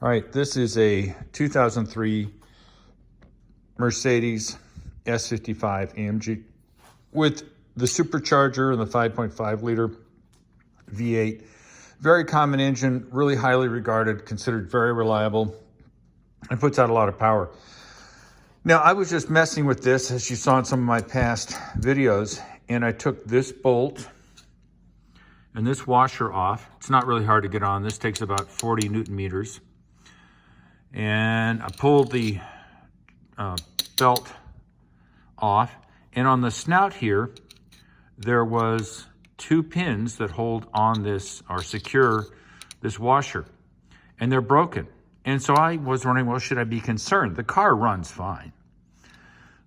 All right, this is a 2003 Mercedes S55 AMG with the supercharger and the 5.5 liter V8. Very common engine, really highly regarded, considered very reliable, and puts out a lot of power. Now, I was just messing with this, as you saw in some of my past videos, and I took this bolt and this washer off. It's not really hard to get on. This takes about 40 Newton meters. And I pulled the belt off, and on the snout here, there was 2 pins that hold on this or secure this washer, and they're broken. And so I was wondering, well, should I be concerned? The car runs fine.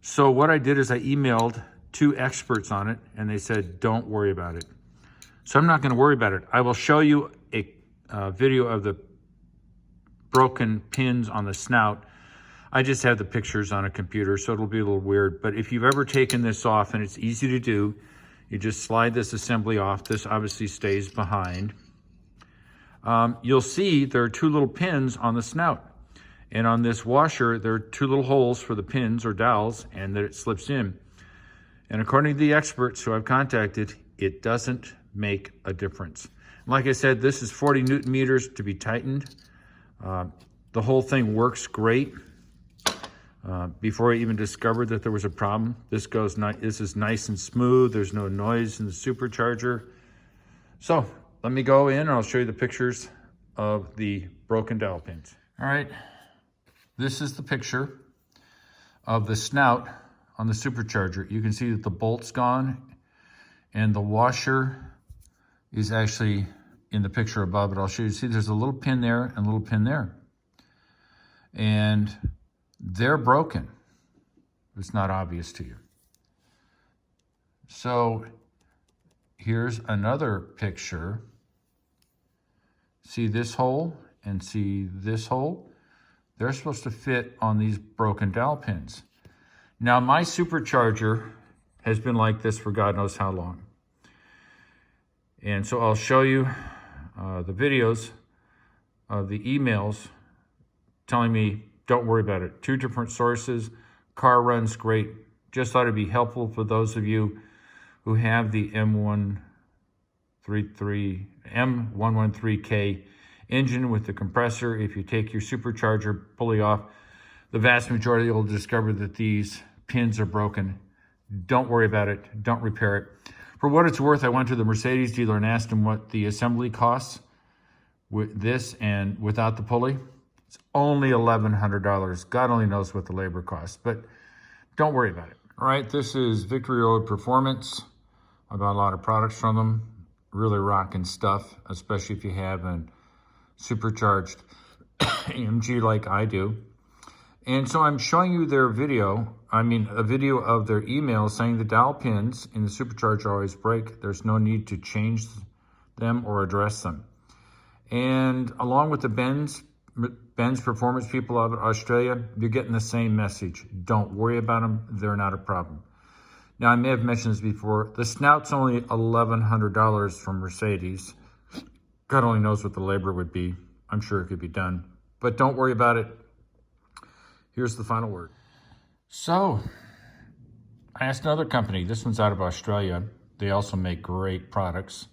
So what I did is I emailed 2 experts on it, and they said, don't worry about it. So I'm not going to worry about it. I will show you a video of the broken pins on the snout. I just have the pictures on a computer, so it'll be a little weird. But if you've ever taken this off, and it's easy to do, you just slide this assembly off. This obviously stays behind. You'll see there are 2 little pins on the snout. And on this washer, there are 2 little holes for the pins or dowels, and that it slips in. And according to the experts who I've contacted, it doesn't make a difference. Like I said, this is 40 Newton meters to be tightened. The whole thing works great. Before I even discovered that there was a problem, this is nice and smooth. There's no noise in the supercharger. So let me go in and I'll show you the pictures of the broken dowel pins. All right, this is the picture of the snout on the supercharger. You can see that the bolt's gone and the washer is actually in the picture above it. I'll show you. See, there's a little pin there and a little pin there. And they're broken. It's not obvious to you. So here's another picture. See this hole and see this hole? They're supposed to fit on these broken dowel pins. Now, my supercharger has been like this for God knows how long. And so I'll show you the videos of the emails telling me, don't worry about it. 2 different sources, car runs great. Just thought it'd be helpful for those of you who have the M113K engine with the compressor. If you take your supercharger pulley off, the vast majority will discover that these pins are broken. Don't worry about it. Don't repair it. For what it's worth, I went to the Mercedes dealer and asked him what the assembly costs with this and without the pulley. It's only $1,100. God only knows what the labor costs, but don't worry about it. All right, this is Victory Road Performance. I bought a lot of products from them. Really rocking stuff, especially if you have a supercharged AMG like I do. And so I'm showing you their video, a video of their email saying the dowel pins in the supercharger always break. There's no need to change them or address them. And along with the Benz Performance people out of Australia, you're getting the same message. Don't worry about them. They're not a problem. Now, I may have mentioned this before. The snout's only $1,100 from Mercedes. God only knows what the labor would be. I'm sure it could be done. But don't worry about it. Here's the final word. So, I asked another company. This one's out of Australia. They also make great products.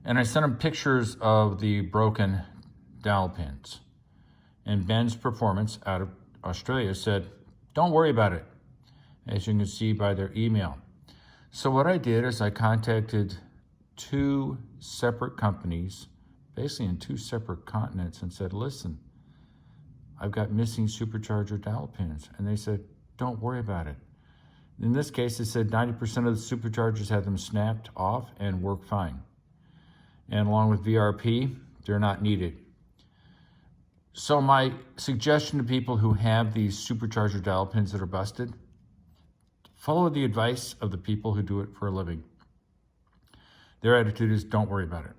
And I sent them pictures of the broken dowel pins. And Benz Performance out of Australia said, don't worry about it, as you can see by their email. So what I did is I contacted 2 separate companies, basically in 2 separate continents, and said, listen, I've got missing supercharger dowel pins. And they said, don't worry about it. In this case, they said 90% of the superchargers have them snapped off and work fine. And along with VRP, they're not needed. So my suggestion to people who have these supercharger dowel pins that are busted, follow the advice of the people who do it for a living. Their attitude is, don't worry about it.